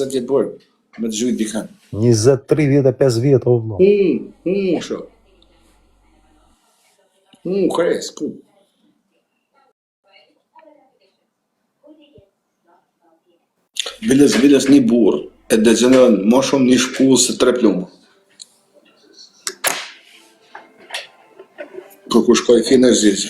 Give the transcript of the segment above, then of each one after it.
20 vjetë burg, me të gjujt dikan. 20, 35 vjetë, o vëlla. Shok. Kres, ku. Biles një burë, e dëgjënën më shumë një shpullë se 3 plumë. Kërku shkoj fine zizë.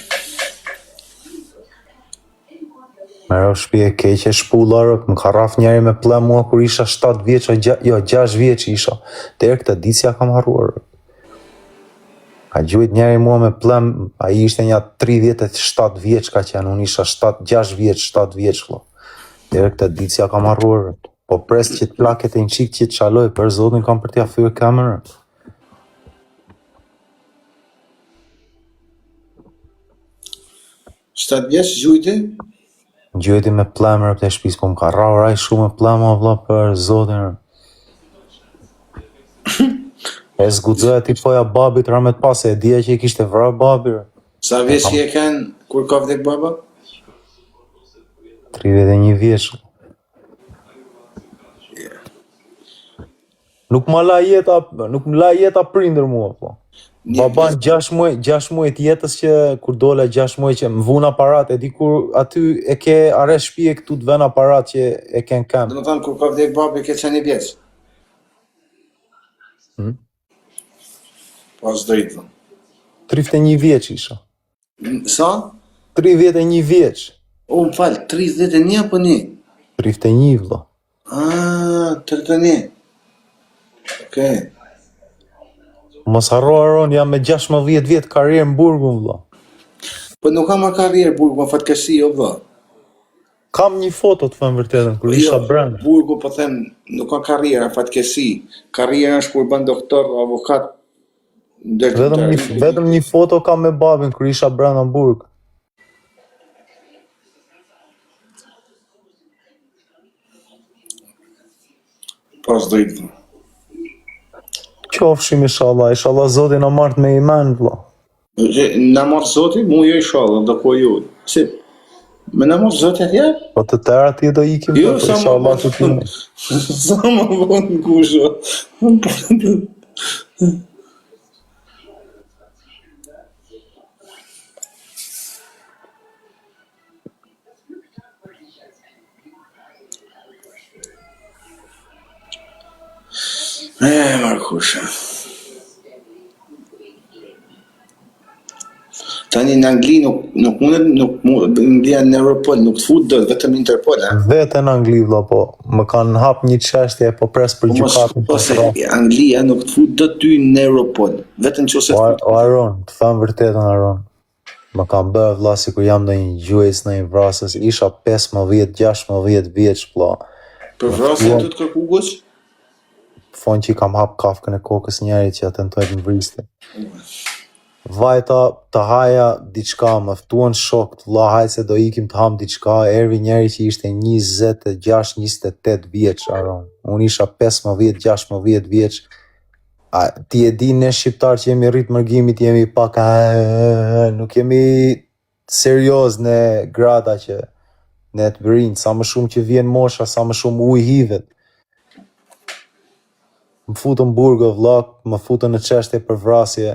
Mero shpi e keqe shpullarë, më ka raf njeri me plem mua kur isha 7 vjeç, jo 6 vjeç isha. Deri këtë dicja kam harruar. Ka gjujt njeri mua me plem, a i ishte nja 37 vjeç ka qenë, unë isha 6 vjeç, 7 vjeç klo. Deri këtë dicja kam harruar. Po pres që t'plaket e në qik që t'qaloj, për zotin kam për t'ja fyrë kamerën. Shtatë vjeç gjujti? Gjujti me plemër për të shpis, po më ka raraj shumë me plemë, vlla, për zotin. E zgudzoj ti poja babit ramet pas, e dhja që i kishte vrar babi. Sa vjeç që e kanë, kur ka vdek baba? 31 vjeç. Nuk më la jeta prindër mua, po. Baban 6 muaj të jetës që kur dole 6 muaj që më vun aparat, e di kur aty e ke ares shpije këtu të ven aparat që e ken kam. Dhe më thanë, kur ka vdek babi, ke qenë i vjeç? Pas drejtë. 31 vjeç isha. Sa? 31 vjeç. O, më falë, 31 apo 1? 31 vlla. 31. Okej. Mos harro Aron, jam me 16 vjetë karrierë në burgun, vlla. Po nuk kam a karrierë burgu, ma fatkesi, o vlla. Kam një foto të thënë vërtetën, kur isha brenda. Burgu, po them, nuk ka karrierë, fatkesi. Karrierë është kur bën doktor, avokat. Vetëm një foto kam me babin, kur isha brenda në burg. Pas drejtë. Qofshim inshallah Zoti na mart me iman vlla. Na mart Zoti, mu jo inshallah, do ko ju. Si me na mart Zoti atje? Po të tëra ti do ikim jo, inshallah të tim. Sa më vonë kusho. Markusha. Tani në Angli nuk mundet ndjen në Europol, nuk të fut dot, vetëm Interpol, a? Vetëm në Angli vlla, po më kanë hap një çështje, po pres për gjykatën. Po se Anglia nuk të fut dot ty në Europol, vetëm nëse O Aron, të them vërtetën Aron. Më kanë bërë vlla sikur jam ndonjë gjues, ndonjë vrasës, isha 15-16 vjeç vlla. Për vrasjen të kërkugosh? Fon që i kam hap kafkën e kokës njerit që tentoj të më vriste. Vajta të haja diçka, më ftuan shokët, vlla hajde se do ikim të ham diçka, ervi njeri që ishte 26-28 vjeç, Aron. Unë isha 15-16 vjeç. Ti e di ne shqiptar që jemi rrit mërgimit, jemi pak nuk jemi serioz në grada që ne të bërin, sa më shumë që vjen mosha, sa më shumë ujë hivet. Më futën burgë vlla, më futën në çështje për vrasje,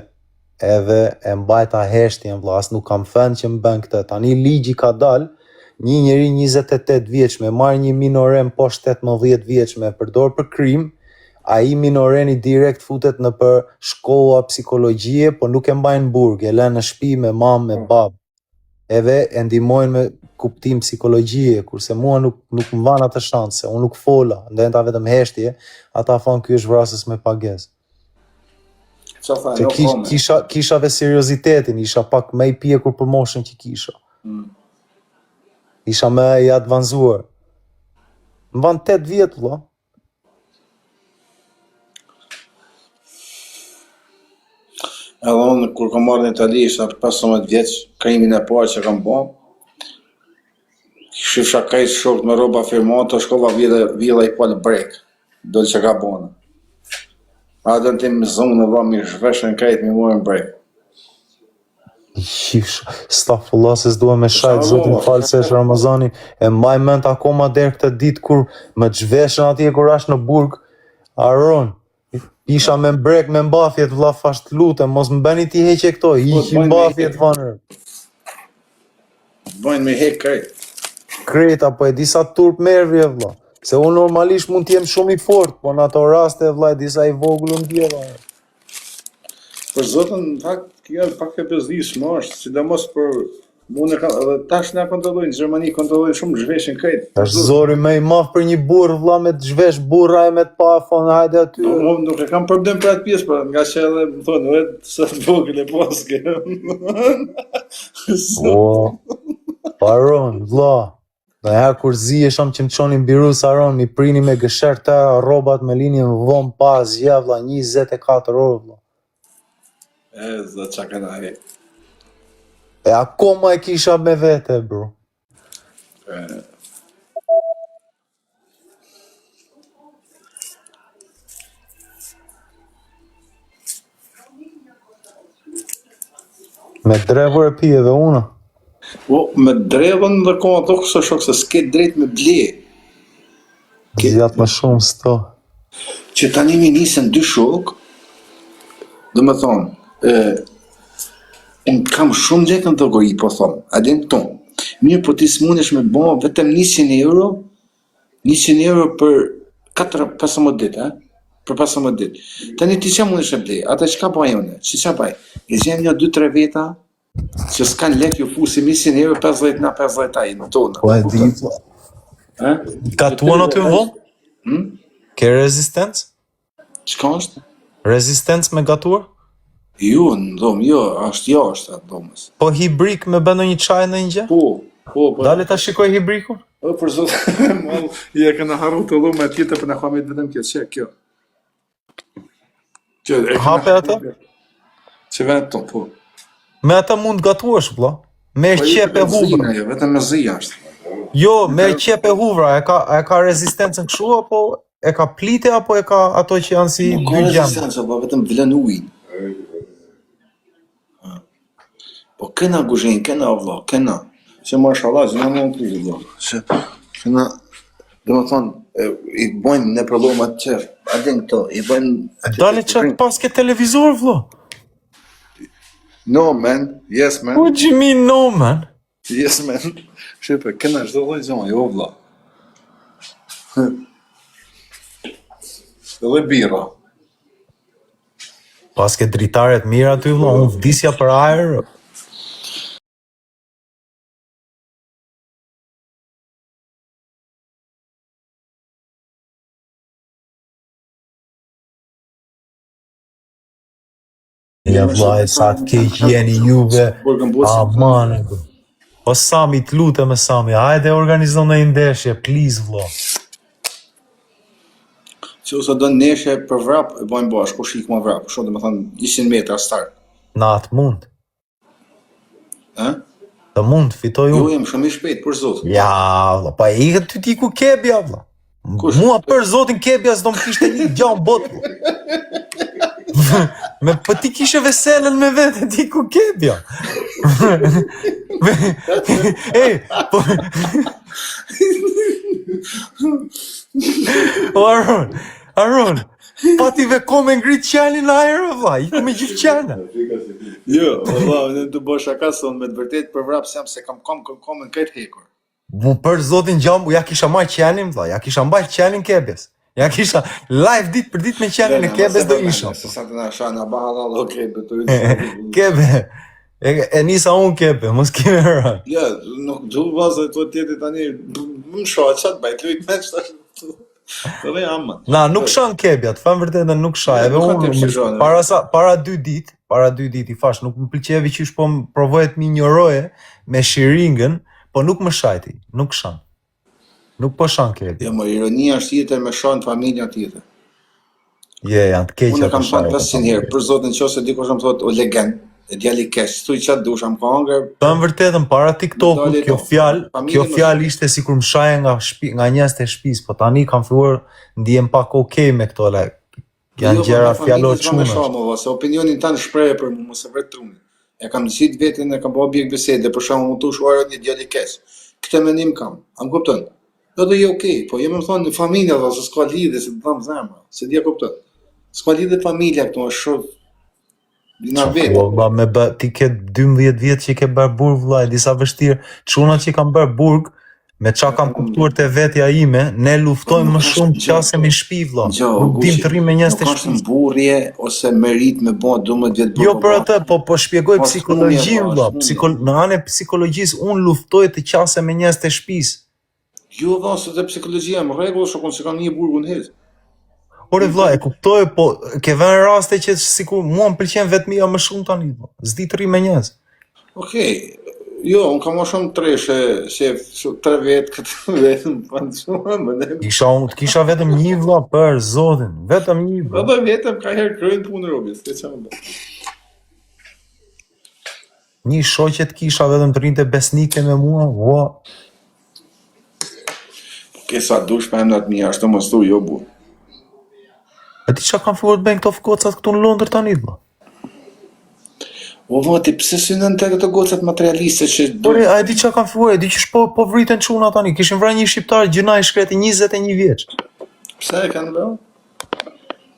edhe e mbajta heshtjen vlla, as nuk kam thënë që më bën këtë. Tani ligji ka dal, një njeri 28 vjeç me marr një minoren poshtë 18 vjeç me përdor për krim, ai minoreni direkt futet në për shkolla psikologjie, po nuk e mbajnë burg, e lënë në shtëpi me mamë, me babë. Edhe e ndihmojnë me kuptim psikologjie, kurse mua nuk më van atë shanse, unë nuk fola, ndenta vetëm heshtje, ata thonë ky është vrasës me pagesë. Kisha ve seriozitetin, isha pak më i pjekur për moshën që kisha. Isha më i advanzuar. Më van 8 vjet vlla. Edhe unë kur kam marrë në Itali, isha 15 vjeç, krimin e parë që kam bën. Shifsha kajt shokët me rroba firmata, shkova villa i palë brek. Dole që ka bëna. A do në tim zonë në vëmi shveshën kajt me morën brek. Stafullah se s'dua me shajt, zotin falë se është Ramazani, e mbaj mend akoma der këtë ditë kur më zhveshën atje kur ash në burg, Aron, isha me mbrek me mbafjet vlla fash të lutem, mos më bëni ti heqe këto, hiqi mbafjet vanër. Bojnë me hek krejt. Krejt apo e disa turp mervje vlla. Se unë normalisht mund t'jem shumë i fort, po në ato raste vlla e disa i vogël unë djeva. Për zotën, në fakt, kjo pak e bezdishme është, sidomos për mune edhe tash na kontrollojnë, në Gjermani kontrollojnë shumë zhveshin krejt. Tash zori më i madh për një burr vlla me të zhvesh burra e me të pa fon, hajde aty. Unë nuk e kam problem për atë pjesë, por nga që edhe më thonë, vetë sa vogël e paske. Paron, vlla. Dhe herë kur zihesham që më qonin birus Aron, mi prini me gësher të robat me linjën vom pas vlla 24 orë vlla. E, zë qa këna e. E akoma e kisha me vete, bro. Me drevër e pi edhe una. Po, me drevën dhe koma të kësë shok se s'ke drejt me ble. Zjat më shumë s'to. Që tani mi nisën dy shok, dhe me thonë, unë kam shumë lekë në dogori, po thonë, adin tonë. Mirë, po ti s'mundesh me bo vetëm 100 euro, 100 euro për 4-15 ditë, për 15 ditë. Tani ti që mundesh e blej, ata që ka baj une, që baj? E gjem një 2-3 veta, që s'kan lekë ju fusi 100 euro, 50 na 50 ajë në tonë. Po e di, gatuan aty në vonë? Ke rezistencë? Çka është? Rezistencë me gatuar? Jo, në dhomë, jo, është jashtë atë dhomës. Po hibrik me bëndo një qaj në një gjë? Po. Dale ta shikoj hibrikun? O, për zotë, i e këna harru të dhume tjetër për në kamit vetëm kjo, kjo. Hape atë? Që vetë tonë, po. Me ata mund gatuash, vlla? Me qep e huvra. Jo, vetëm me zi është. Jo, me qep e huvra, e ka rezistencën kështu, apo e ka plite, apo e ka ato që janë si Nuk dy ka gjemë? rezistencë, po vetëm vlen ujin. Po këna guzhin, këna vlla, këna. Që mashallah, që në mund të vlla. Që këna, dhe më thonë, i bojnë në problemat qërë, adin këto, i bojnë... Dale që pas ke televizor, vlla? No, man, yes, man. What do you mean no, man? Yes, man. Shqipe, këna çdo lloj zonë, jo vlla. Edhe bira. Pas ke dritaret mira aty, vlla, unë vdisja për ajër. Ja vllai, sa të keq jeni juve. Aman. O Sami, të lutem me Sami, hajde organizo në ndeshje, please vlla. Që ose do neshe për vrap, e bojnë bashkë, ku shik ma vrap, shumë dhe më thonë 100 metra start. Na atë mund. E? Të mund, fitoj Jo, unë. jem shumë i shpejt, për zotë. Ja, vlla, pa e ikët ty ti ku kebja, vlla. Kush? Mua për zotin kebja s'do më kishte një gjanë botë. Me po ti kishe veselën me vete, ti ku kebja. Ej, po... O Aron, pa ti ve kome ngrit qenin në aero, vlla, i me gjithë qenë. Jo, valla, në të bësh shaka son me të vërtet për vrap se jam se kam në këtë hekur. Mu për zotin gjambu, ja kisha maj qenin, vlla, ja kisha mbaj qenin kebjes. Ja kisha live ditë për ditë me qenin e kebes do isha. Se sa të na shana bahala do kebe të Kebe, e nisa unë kebe, mos kime rra. Ja, nuk du vazë të tjeti tani, më shoha qatë bajt, lujt me qëta të dhe amma. Na, nuk shan kebja, të fanë vërtetën nuk sha, edhe unë, para 2 ditë i fash, nuk më pëlqevi që po më provojet mi njëroje me shiringën, po nuk më shajti, nuk shan. Nuk po shan kebja. Ja, më ironia është tjetër me shanë familja tjetër. Janë të keqja Unë të kam thënë 500 herë, për zotin qose dikush më thotë o legend, e djali keq, thuj qatë dush, am ka hangër. Të më vërtetën, para TikTokut, kjo fjalë ishte si kur më shaje nga njerëzit e shtëpisë, po tani kam filluar ndihem pak okay me këto Janë gjëra fjalor shumë. Se opinionin tanë shprehje për mos e vret trunin. E kam nësit vetin, e kam po objekt bisede, për shkak më tush ora një djali kes. Këtë mendim kam, am kupton? Edhe jo okej, po jemi më thonë në familja, dhe se s'ka lidhje, se të tham zemra, se dia kupton. S'ka lidhje familja këtu, është shumë dina vetë. Valla, ti ke 12 vjet që i ke bërë burg vlla, e disa vështirë. Çunat që i kanë bërë burg, me çka kam kuptuar te vetja ime, ne luftojmë më shumë qasemi shpi vlla. Nuk dim të rrim me njerëz të Nuk është burrje ose merit me bë 12 vjet burg. Jo për atë, po shpjegoj psikologjinë vlla. Në anën e psikologjisë unë luftoj të qasem me njerëz të shtëpisë. Jo valla, se te psikologjia më rregull, shokon se kam një burgun hez. Ore vlla, e kuptoj, po ke vënë raste që sikur mua më pëlqen vetmia më shumë tani vlla. S'di të rrim me njerëz. Okej. Jo, unë kam më shumë treshe, shef, 3 vetë, 4 vetë, më shumë, më ne. Kisha vetëm një vlla për zotin, vetëm një vlla. Edhe vetëm ka herë kryen punë robis, s'ke çfarë bë. Një shoqe të kisha vetëm të rinte besnike me mua, vua. Ke sa dush për emnat mija, ashtu mos thu, jo bu. E ti qa kanë filluar të bëjnë këto gocat këtu në Londër tani vlla? O vati, pse synën të këto gocat materialiste që... Ore, a e di qa kanë filluar, e di që po vriten çuna tani, kishin vrarë një shqiptar gjëna i shkreti 21 vjeç. Pse e kanë bërë?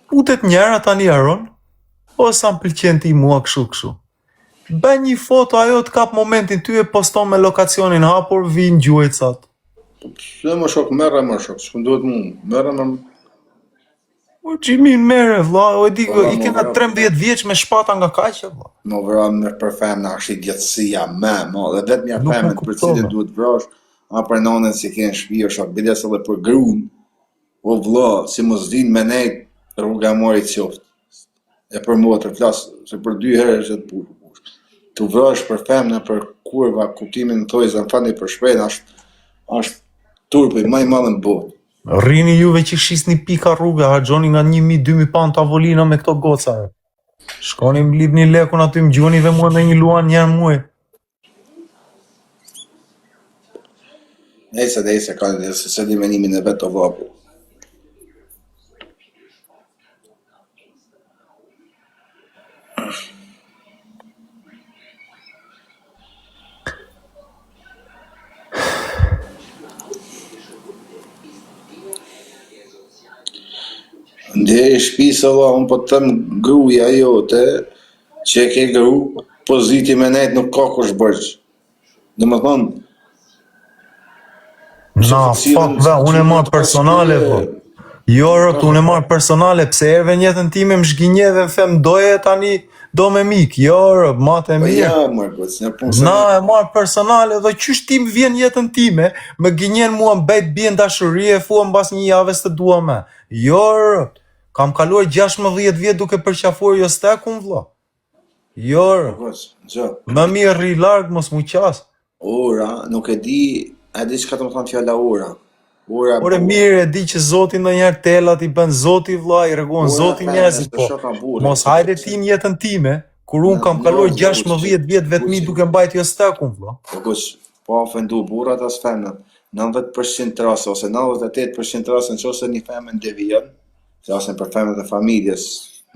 Putet njëra tani Aron, o sa më pëlqen ti mua kështu. Bën një foto ajo të kap momentin ty e poston me lokacionin hapur, vin gjuecat. Pse më shok, merre më shok, s'ku duhet mu, merre më... O Gjimin mere vlla, o e di, i kena 13 vjeç me shpata nga kaqe vlla. Më vëram me për femna është i djetësia me, dhe vetë mja femën për cilën duhet vrash, a për nonën si kënë shpi, është a biles edhe për grun, o vlla, si mos din me nejt, rruga morit qoftë. E për mua të flasë, se për 2 herë është të pushë. Të vrash për femna, për kurva, kuptimin në toj, zënë fani për shprejnë, është turpi, maj madhe në botë. Rrini juve që shisni pika rruga, harxhoni nga 1000-2000 pound tavolina me këto goca. Shkoni më lidhni lekun aty, më gjoni dhe mua me një luan njerë muaj. Ejse, ka një se di menimin e vetë të vapu. Ndje i shpisë valla, unë po të thëmë gruja jote, që e ke gru, poziti me nejtë nuk ka kush bërgjë. Dhe më thonë... Na, fuck ve, unë e marë personale, po. Jo, rëpt, unë e marë personale, pse erve njëtën time më shginjeve më them doje tani, do me mik, jo, rëpt, matë e mirë. Ja, mërgës, një punë se... Na, e marë personale, dhe qysh tim vjen jetën time, më gjenjen mua mbejt bjen dashuri e fua mbas një javës të dua me. Jo, rëpt. Kam kaluar 16 vjet duke përqafuar jo stekun vlla. Jo, më mirë rri larg mos mu qas. Ora, nuk e di çka të më thonë fjalla ora. Ore mirë e di që Zoti ndonjëherë telat i bën Zoti vlla, i rreguon Zoti njerëzit, po. Mos hajde ti në jetën time, kur un kam kaluar 16 vjet vetëm duke mbajt jo stekun vlla. Po ofendu burrat as femnat. 90% rast ose 98% rast nëse një femën devijon, flasin për femrat e familjes,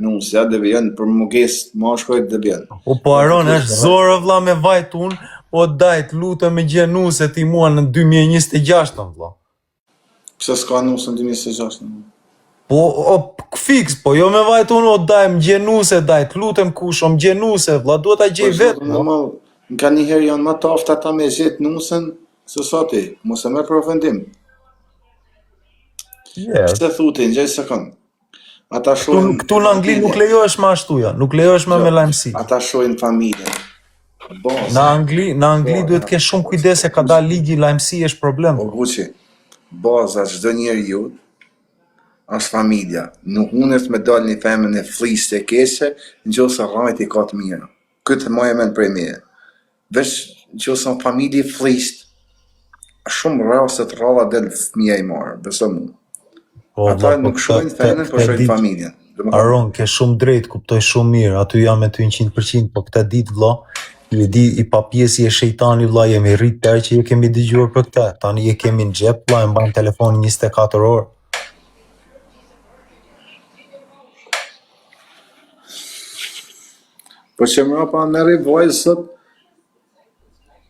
nusja devijon për mungesë mashkujt devijon. O po Aron, është zorë vlla me vajt unë, o dajt lutem me gje nuse ti mua në 2026 vlla. Pse s'ka nusë në 2026? Po, fix, po jo me vajt unë, o daj më gje nuse, dajt lutem kush, o më gje nuse vlla, duhet ta gjej vetë. Nga një herë janë më tafta ata me gjetë nusën, se sa ti, mos e merr për ofendim. Pse thuti, në gjej sekund. Këtu në Angli nuk lejohesh me ashtuja, nuk lejohesh me lajmësi. Ata shohin familjen. Në Angli duhet ke shumë kujdes, ka dalë ligji lajmësi është problem. O Guçi, baza çdo njeriu është familja. Nuk mundet me dalë një femën e fliste e keqe, nëse rrajt i ka të mira. Këtë më e mend prej meje. Veç nëse familje flist, shumë raste të rralla del fëmia i marr, beso mua. Ata nuk shohin femën, po shohin familjen. Aron, ke shumë drejt, kuptoj shumë mirë, aty jam me ty 100%, po këta ditë vlla, i pa pjesi e shejtani vlla, jemi rrit tërë që je kemi dëgjuar për këta. Tani je kemi në xhep vlla, e mbajmë telefonin 24 orë. Po që më pa merri vajzë sot,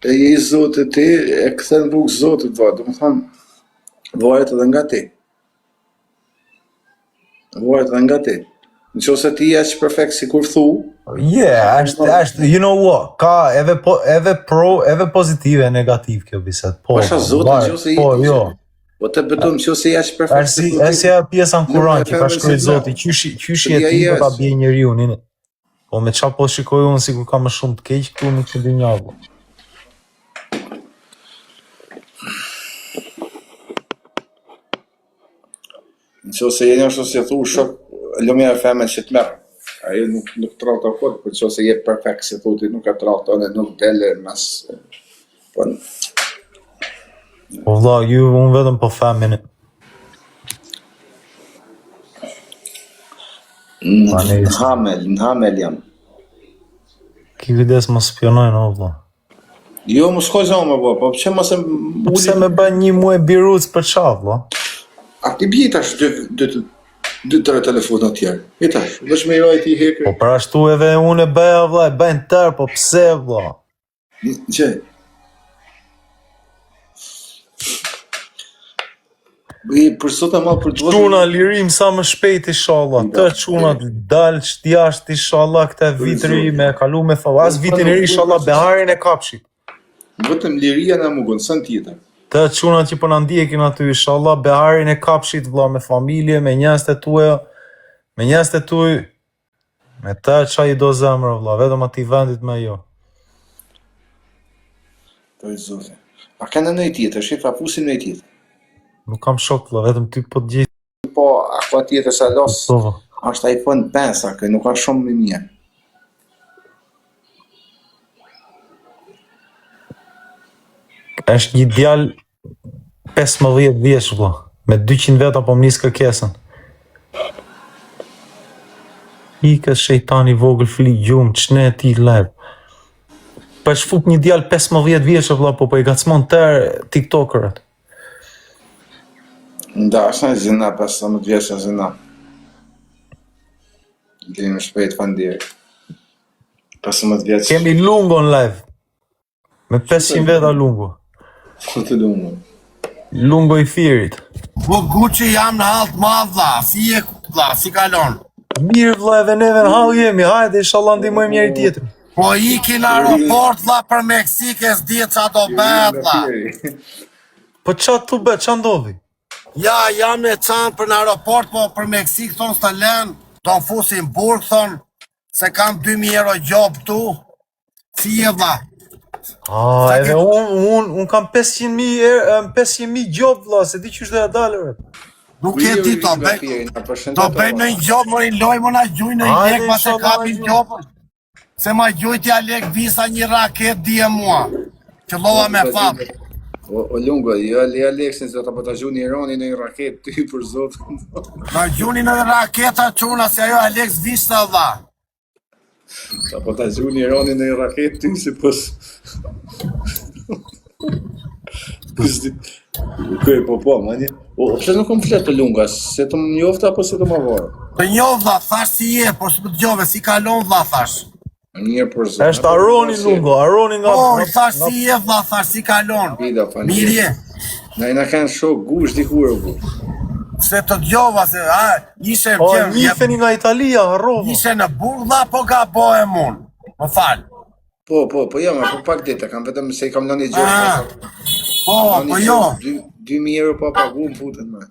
e je zotit ti, e këthen rrugë zotit, vajzë, do më thonë, varet edhe nga ti. Varet edhe nga ti. Në që ose ti je që perfekt si kur thu, Është, you know what, ka edhe pro, edhe pozitive e negativ kjo biset. Po, pasha zotin që ose i po, jo. Po të betëm që ose je që perfekt si kur Esi e pjesa në Kuran që ka shkruajt Zoti, qysh je ti do ta bje njeriu nini. Po me qa po shikoj unë sikur ka më shumë të keq këtu në këtë dynjë. Në që ose jeni është ose je thu shok, lumja e femen që të merë. Ajo nuk të rallë të akord, për që ose je perfekt si thuti, nuk e të rallë të nuk dele mas... Po vlla, unë vetëm po femin. Në hamel jam. Ki kujdes më spionojnë, o vlla. Jo, më shkoj zonë më bo, po pëse më se... Pse me bën një muaj biruc për qa, vlla? A ti bje tash 2-3 telefonat tjerë. I tash, vesh me i rajt i hekër. Po për ashtu edhe unë e bëja, vlla, e bëjnë tërë, po pse, vlla? Që? Për sot e ma për të vëzë... Quna lirim sa më shpejt inshallah, të qunat dalë qëtjasht inshallah këta vitëri me kalu me thau, as vitin e ri inshallah beharin e kapshit. Vëtëm liria në mugun, sën tjetër. Të qunat që përna ndjekin aty inshallah beharin e kapshit vlla me familje, me njerëzit e tuaja, me njerëzit e tuaj, me të qa i do zemrë vlla, vetëm ati vendit me jo. Po i zote. A ka në nëjë tjetër, shifa fusin nëjë tjetër. Nuk kam shok vlla, vetëm ty po të gjithë. Po, akua tjetër se los, është iPhone 5, a këj nuk ka shumë më mirë. Është një djalë 15 vjeç vlla, me 200 veta po më nis kërkesën. Ika shejtani vogël fli gjumë, ç'ne ti live. Po shfut një djalë 15 vjeç vlla, po i gacmon tërë TikTokerët. Da, është në zina, 15 vjeç në zina. Dinë shpejt fandirë. 15 vjeç. Kemi Lungo në live. Me 500 veta Lungo. Ku të Lungo? Lungo i Firit. Po Gucci jam në halt madh vlla, si e vlla, si kalon? Mirë vlla, edhe neve në hall jemi, hajde inshallah ndihmojmë njëri tjetrin. Po iki në aeroport vlla për Meksikë, s'di ç'a do bëhet vlla. Po qa tu be, qa ndodhi? Ja, jam në çan për në aeroport, po për Meksikë thon s'ta lën, do fusin burg thon se kam 2000 euro job tu. Si e vlla? Edhe unë kam 500.000 gjob vlla, se di qysh do ja dalë. Nuk e di do bëj në një job, mori loj më na gjuj në një lek, ma se kapi jobën. Se ma gjuj t'ja lek visa një raket dje mua, që lova me fabë. O Lungo, jo Aleksin se ta po ta gjuni Irani në një raket ty për zotin. Na gjuni në raketa quna, se ajo Aleks vishta dha. Ta po ta gjuni Irani në një raket ty si pos... Kërë po, manje. O, që nuk kom fletë të Lunga, se të më njofta apo se të më varë? Të njof dha, thash si je, por së për të gjove, si kalon dha, thash. Mirë për zotin. Eshtë Aroni Lungo, Aroni nga... Po, thash si je dha, thash si kalon. Mirë je. Na kanë shok gush dikur bu. Se të gjova, se ishe O, njifeni nga Italia, harrova. Ishe në burg dha, po ka bohe mund. Më falë. Po, jam, po pak dita, kam vetëm se i kam në një gjërë. Po jo. 2.000 euro pa pagu më futën me.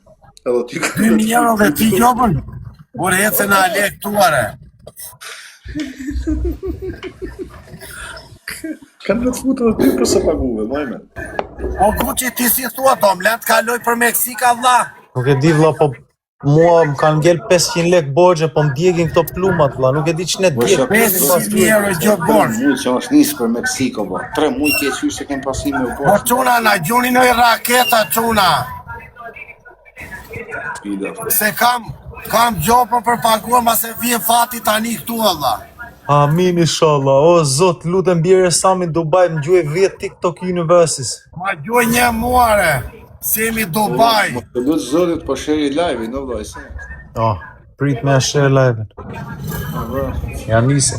2.000 euro dhe ti gjobën? Por hece në alek tuare. Kanë në të futë dhe ty për se paguve, majme. Po Gucci ti si thua, do më letë kaloj për Meksika vla. Nuk e di vlla, po mua më kanë ngell 500 lek borxhe, po më djegin këto plumat vlla, nuk e di ç'ne djeg. 500 euro gjop borxh. Që është nisë për Meksiko, bo. 3 muj ke qysh se kem pasime u Po borxh. quna, na gjuni në raketa quna. Se kam gjopën për paguar, ma se vjen fati tani këtu valla. Amin inshallah. O zot, lutem bjerë Sami Dubai, më gjuaj 10 TikTok Universis. Ma gjuaj një muare. Semi Dubai. Më të lutë zotit po sheri live-i, në vloj, se. Prit me a share live-in. Ja nise.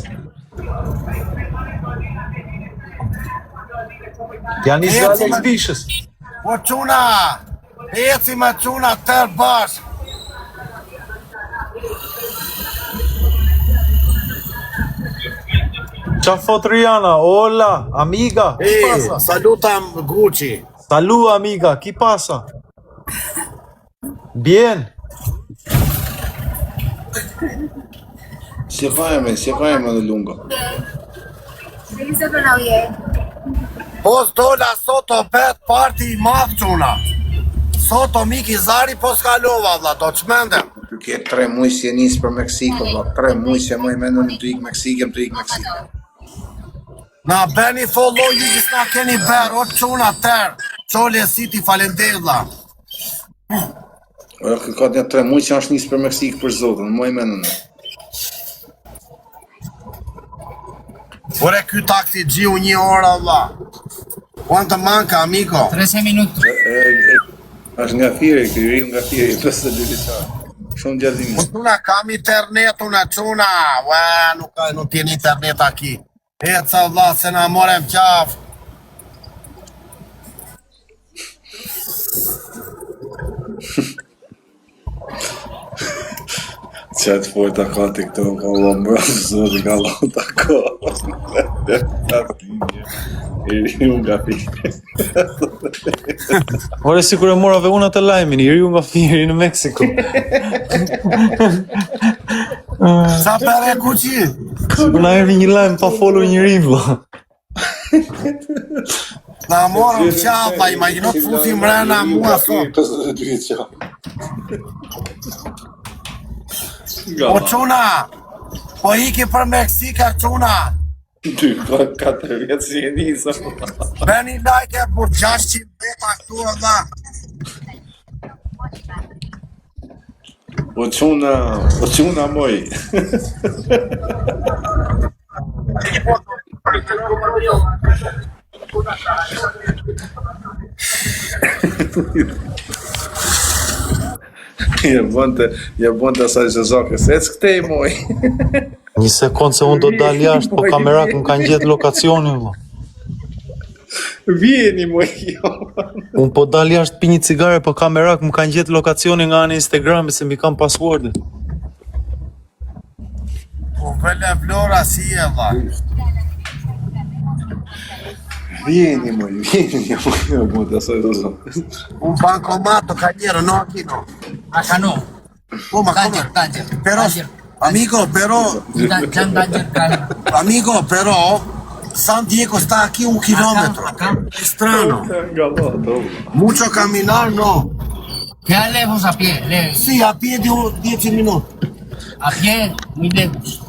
Janë ishte Alex Vishës. Po quna, eci me quna tërë bashkë. Qa fot Rihanna? Hola, amiga, ki pasa? Salutam Gucci. Salut amiga, ki pasa? Bien. Si fajme në lungo. Se pranau je? Pos dola sot o bet parti i madh quna. Sot o Miki Zari pos kalova valla, do çmendem. Ke 3 muaj si e nis për Meksikë, valla, 3 muaj si e moj mendon të ik Meksikë, Na beni follow ju që s'na keni ber, o quna tërë. Qole City falenderoj valla. Ora ka 3 muaj që është nis për Meksikë për zotën, moj mendon. Ore ky taksi gjiu 1 orë valla. Quanto manca amico? 13 minutos. Është nga Fieri, ky riu nga Fieri, 52 vjeçar. Shumë gjallëzim. Quna kam internet una quna. Ua, nuk t'jen internet aki. Eca valla se na morem qaf. Qatë forta ka TikTok, ka Allah më rafë zotë, ka Allah të ka. I riu nga Fieri. Ore si kur e morave unë atë lajmin, i riu nga Fieri në Meksiko. Sa pere Gucci? Sikur na erdi një lajm pa folur njëri vlla. Na morëm qapa, imagino të fusim mrena mua sot. 52 vjeçar. O quna, po iki për Meksika quna. 4 vjetë si e njësa. Beni like e për 600 veta këtu edhe. O quna moj. Ja bënte asaj zezakës, ec këtej moj. Një sekond se unë do dal jashtë, po kamerak më kanë gjetë lokacionin vlla. Vjeni moj. Unë po dal jashtë pi një cigare, po kamerak më kanë gjetë lokacionin nga anë Instagrami se mi kam passwordin. Po vele vlora si e dha. Vjeni moj, ja bënte asaj zezakës. Un bancomato cagliere, no aquí no. Acá no. Oh, ma come? Danger. Però, amico, però, amico, però, San Diego sta aquí 1 kilometro. Acá. Es strano. Mucho caminar, no. Queda lejos a pie, lejos. Sí, a pie de 10 minutos. A pie, muy lejos.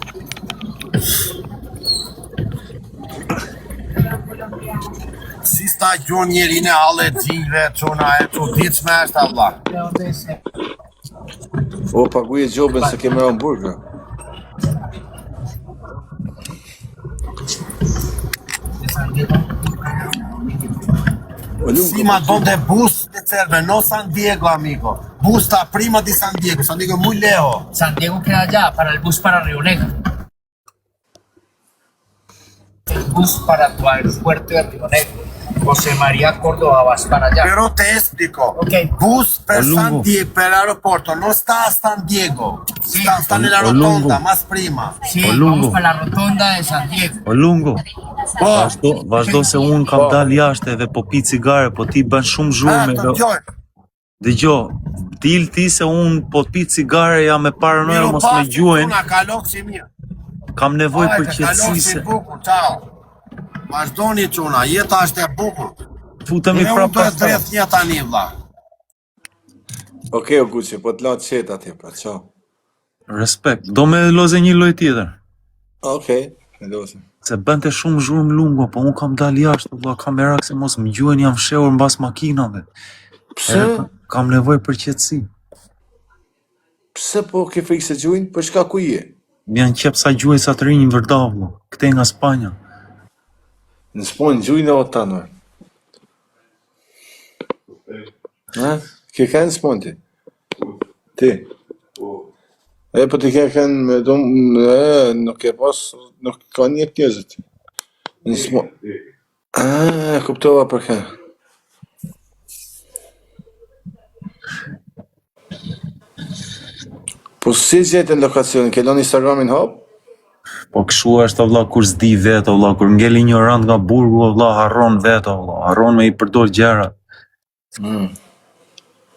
Si sta gjon njerin e allergjive, qona e çuditshme është valla. ¿De dónde es? O, paguje gjobën se keme hamburger. De San Diego. Sì, ma donde bus ti serve, no San Diego, amigo. Bus sta prima di San Diego è muy lejos. San Diego queda allá, para el bus para Río Negro. El bus para tu aeropuerto de Río Negro. José María Córdoba, vas para allá. Pero te explico. Ok. Bus per Olungo. San Diego, per aeropuerto, no está a San Diego. Sí. Está en la Olungo. rotonda, más prima. Sí, Olungo. vamos para la rotonda de San Diego. O lungo, Po, vazhdo se unë kam dal jashtë edhe po pi cigare, po ti bën shumë zhurmë. të gjoj. Dëgjoj, dil ti se unë po pi cigare jam me paranoja mos me gjuajnë, Una kalok si mirë. kam nevojë për Kalok qetësi si se bukur, ciao. Vazhdoni çuna, jeta është e bukur. futemi Ne unë prapë do të pastaj. drejt një tani vlla. Okej, o Gucci, po të latë qetë atje, pra, qao. Respekt, do me loze një lojë tjetër. Okej, e lose. Se bënte shumë zhurmë lungo, po unë kam dal jashtë, valla kamerak se mos më gjuajnë, jam fshehur mbas makinave. Pse? Kam nevojë për qetësi. Pse po ke frikë se gjujnë? Për shka ku je? Më janë qep sa gjuajsa të rinj vërdavllo, këtej nga Spanja. Në Spanjë gjujnë o tanë. Ha? Ke kanë në Spanjë ti? Ti? E, po ti ke kanë me nuk e pas, nuk ka një tjezët. Në Spanjë. Kuptova për kë. Po si gjetën lokacionin, ke lënë Instagramin hop? Po kështu është vëlla, kur s'di vetë vëlla, kur ngel ignorant nga burgu vëlla, harron vetë vëlla, harron me i përdor gjëra.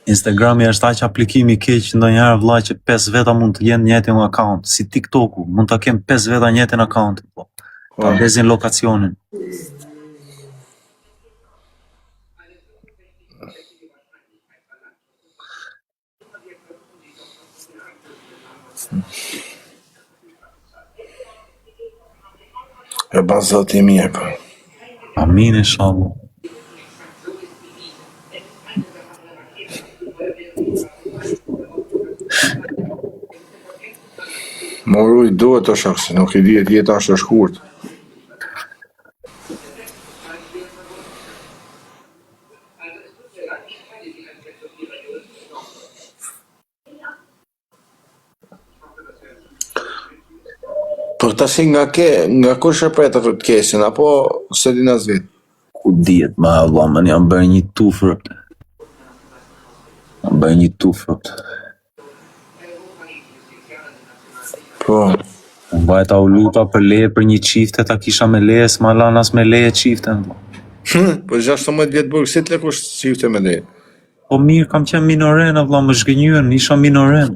Instagrami është aq aplikimi i keq ndonjëherë vëlla që 5 veta mund të jenë në njëjtin account, si TikToku, mund ta kem 5 veta në njëjtin account, po. Ta ndezin lokacionin. E ban zoti mirë, po. Amin inshallah. Moruj duhet të shok, se nuk i dihet jeta është e shkurt. Po tash nga kush e pret atë të kesin, apo se din as vet? Ku dihet ma vëlla, më jam bërë një tufër. Jam bërë një tufër. Po. Vajta u luta për leje për një çifte, ta kisha me leje, s'ma lan as me leje çiften. Po 16 vjet burg, si të lekush çifte me leje? Po mirë, kam qenë minoren, vëlla, më zhgënjyen, isha minoren.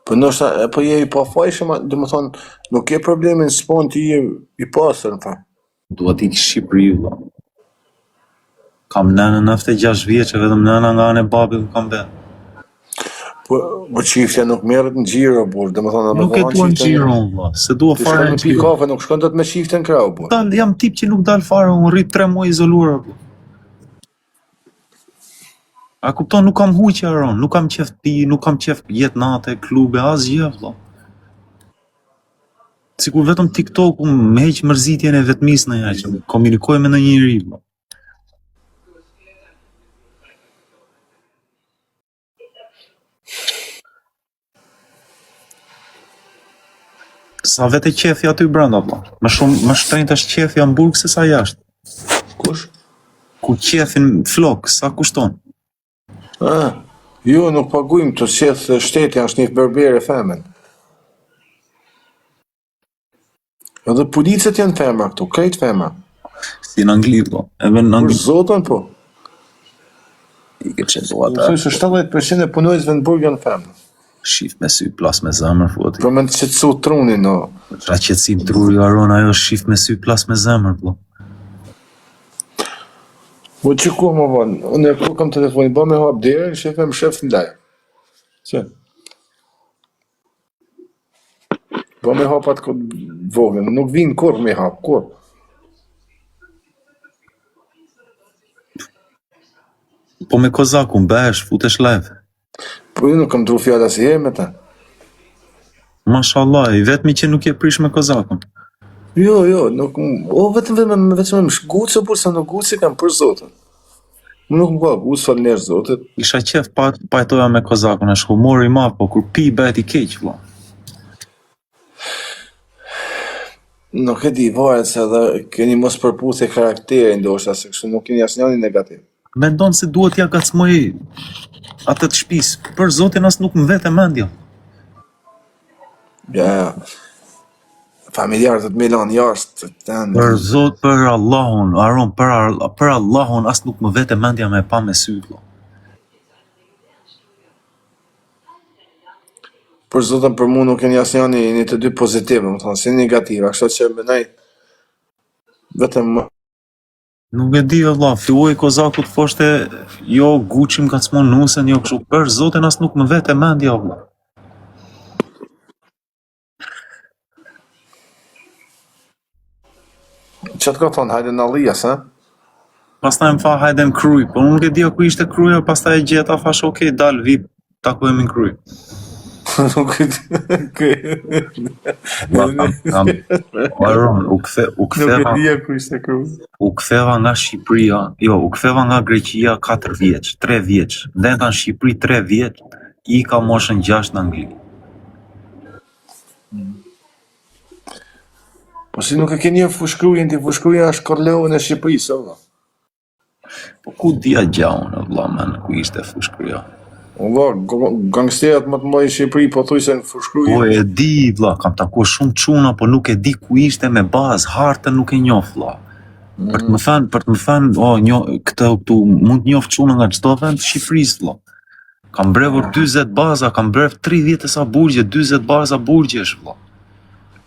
Po ndoshta, po je i pafajshëm, do të thonë, nuk ke problemin s'pon ti je i pastër, në fakt. Duhet ikë Shqipëri, vëlla. Kam nënën 96 vjeçë, vetëm nëna nga anë e babit kam bërë. Po çiftja nuk merret në xhiro, por domethënë Nuk e dua në xhiro, vëlla, se dua fare në pikë kafe, nuk shkon dot me çifte në krau, po. Jam tip që nuk dal fare, unë rrit 3 muaj izoluar. A kupton, nuk kam huqe Aron, nuk kam qef pi, nuk kam qef jetë natë, klube, asgjë, vëlla. Sikur vetëm TikToku më heq mërzitjen e vetmisë në ja, që komunikoj me ndonjë njeri, vëlla. Sa vete qefi aty brenda, vëlla. Më shtrenjtë është qefi në burg se sa jashtë. Kush? Ku qefin flok, sa kushton? Jo, nuk paguajmë të sjell shteti, është një berbere femën. Edhe policët janë femra këtu, krejt femra. Si në Angli, po. Edhe në Angli. Për zotën, po. I ke qenë ata. Thoj se 70% e punojësve në burg janë femra. Shif me sy, plas me zemër, foti. Për me të qetësu trunin, no. Ra qetësim truri Aron, ajo shif me sy, plas me zemër, po. Po që ku më vonë, unë e ku kam telefoni, ba me hap derën, shefe më shef në lajë. Që? Ba me hap atë vogën, nuk vinë kur me hap, kur. Po me kozakun, besh, futesh live. Po ju nuk kam tru fjalla si herë me ta. Mashallah, i vetmi që nuk je prish me kozakun. Jo, nuk, vetëm më shgucë, por sa nuk gucë kam për zotën. Më nuk më ka, gucë falë nërë zotet. Isha qef pajtoja me kozakun, është humor i madh, po kur pi bëhet i keq, vëlla. Nuk e di, varet se edhe keni mos përputhje karakteri ndoshta, se kështu nuk keni asnjëri negativ. Mendon se duhet ja gacmoj atë të shtëpisë, për zotin as nuk më vete mendja. Ja. Familjarët të Milan jashtë të Për zot, për Allahun, Aron, për Allahun, as nuk më vete mendja me pa me sy, vëlla. Për zotën për mu nuk e një asë një të dy pozitivë, më thonë, si negativë, kështu që mënaj, vetëm më. Nuk e di, vëlla, filloi kozakut foshte, jo, Guçim ka cmon nusen, jo, kështu, për zotin as nuk më vete mendja, vëlla. Që të ka thonë, hajde në Alias, ha? Pastaj më tha, hajde në Kruj, po unë nuk e di ku ishte Kruja, pastaj e gjeta, fash, okej, dal, vip, takojmë në Kruj. Nuk e di. Aron, u ktheva ku ishte Kruj. U ktheva nga Shqipëria, jo, u ktheva nga Greqia 4 vjeç, 3 vjeç. Ndenta në Shqipëri 3 vjeç. I ka moshën 6 në Angli. Po si nuk e ke një fushkrujen, ti fushkruja është Korleone e Shqipërisë, valla. Po ku dia gjaun, valla, man, ku ishte fushkruja? Valla, gangsterat më të mëdhenj në Shqipëri po thuj se në fushkruje. Po e di, vlla, kam takuar shumë çuna, po nuk e di ku ishte me bazë, hartën nuk e njoh, vlla. Për të më thënë, këtë këtu mund të njoh çuna nga çdo vend të Shqipërisë, vlla. Kam brevur 40 baza, kam brev 30 e sa burgje, 40 baza burgjesh, vlla.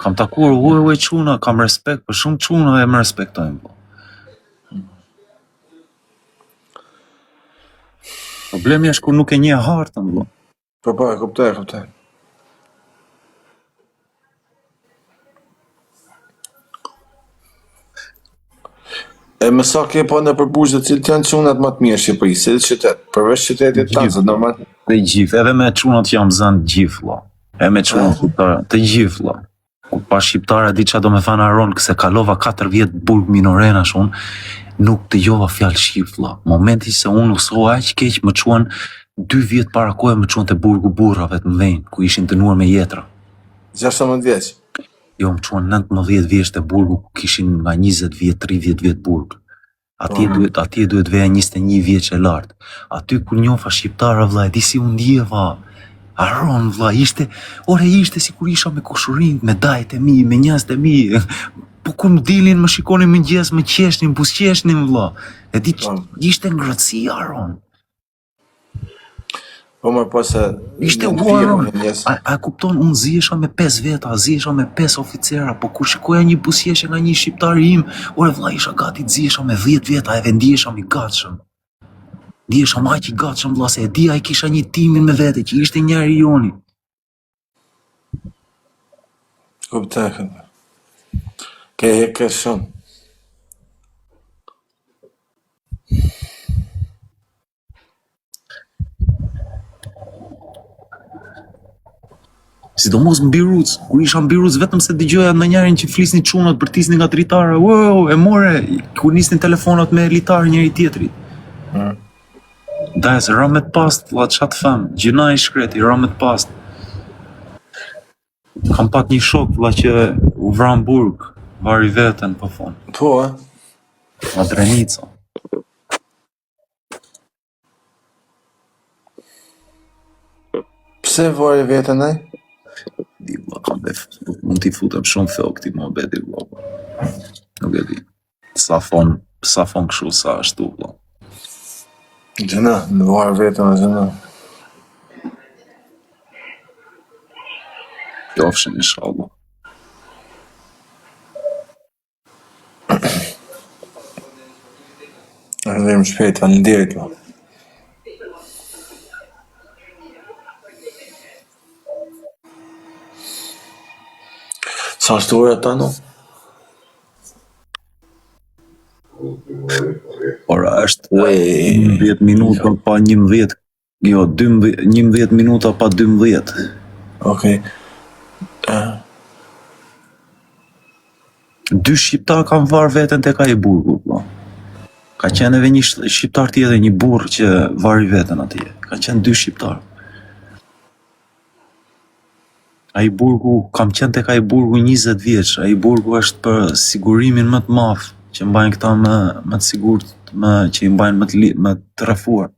Kam takuar huaj çuna, kam respekt për shumë çuna dhe më respektojnë, vlla. Problemi është kur nuk e njeh hartën, vlla. Po, e kuptoj. E më sa ke pa në përburgje të cilët janë çunat më të mirë Shqipëri, se qytet, përveç qytetit tanë, normal. Të gjithë, edhe me çunat që jam zënë të gjithë, vlla. E me çunat shqiptare, të gjithë, vlla. Kur pa shqiptare di çfarë do me thënë Aron, se kalova 4 vjet burg minorenash unë, nuk dëgjova fjalë shqip, vlla. Momenti se unë usova aq keq më çuan 2 vjet para kohe më çuan te burgu burrave të mëdhenj, ku ishin dënuar me jetra. 16 vjeç. Jo, më çuan 19 vjeç te burgu ku kishin nga 20 vjet, 30 vjet burg. Atje duhet veja 21 vjeç e lartë. Aty kur njofa shqiptara, vlla, e di si u ndjeva. Aron, vlla, ishte si kur isha me koshurinë, me dajt e mi, me njerëzit e mi. Po kur më dilin, më shikonin mëngjes, më qeshnin, buzëqeshnin, vlla. E di ishte ngrohtësi, Aron. Po më po se Ishte Aron. A kupton, unë ziesha me 5 veta, ziesha me 5 oficera, po kur shikoja një buzëqeshje nga një shqiptar im, ore vlla, isha gati të ziesha me 10 veta, edhe ndihesham i gatshëm. Ndihesham aq i gatshëm, vlla, se e di ai kisha një timin me vete që ishte njëri joni. Kuptoj. Ke shumë. Sidomos në Biruc, kur isha në Biruc vetëm se dëgjoja ndonjërin që flisnin çunat, bërtisnin nga dritare, wow, e more, kur nisnin telefonat me litar njëri tjetrit. Daj, se ramet past, vlla, ç'a të them, gjina i shkreti, ramet past. Kam pat një shok, vlla, që u vran burg, vari veten, po thon. Po, Madrenica. Pse vari veten ai? Di, vlla, mund t'i futem shumë theu këti mohabeti, vlla. Nuk e di. Sa fon kështu, sa ashtu, vlla. Gjëna, në vari veten e gjëna. Qofshin, inshallah. Ardhim shpejt, faleminderit, valla. Sa është ora tani? Ora është 11 minuta pa 11, jo, 11 minuta pa 12. Okej. Dy shqiptar kanë varë veten tek ai burgu, vlla. Ka qenë edhe një shqiptar tjetër, një burr që vari veten atje. Ka qenë 2 shqiptar. Ai burgu, kam qenë tek ai burgu 20 vjeç. Ai burgu është për sigurimin më të madh që mbajnë këta më të sigurt, që i mbajnë më të rrethuar.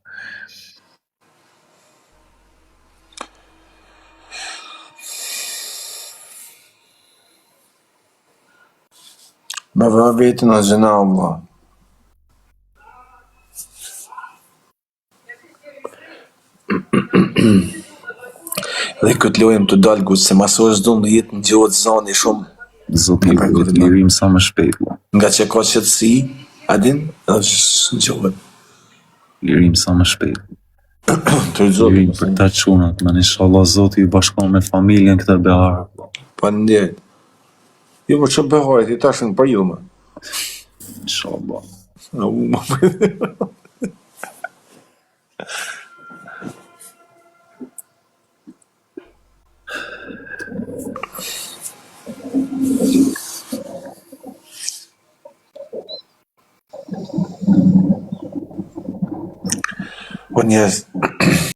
Me vërë vetën a gjëna, valla. Dhe këtë lojëm të dalë gusë, se maso është do në jetë në gjotë zani shumë. Zoti i Zotit lirim sa më shpejt, valla. Nga që ka qëtësi, adin, është në gjotë. Lirim sa më shpejt. Të zotë. Lirim për ta çunat, man, inshallah Zoti i bashkon me familjen këtë behar. Faleminderit. Jo, për që beharit, i tashën për ju, ma. Inshallah. Po njerëz,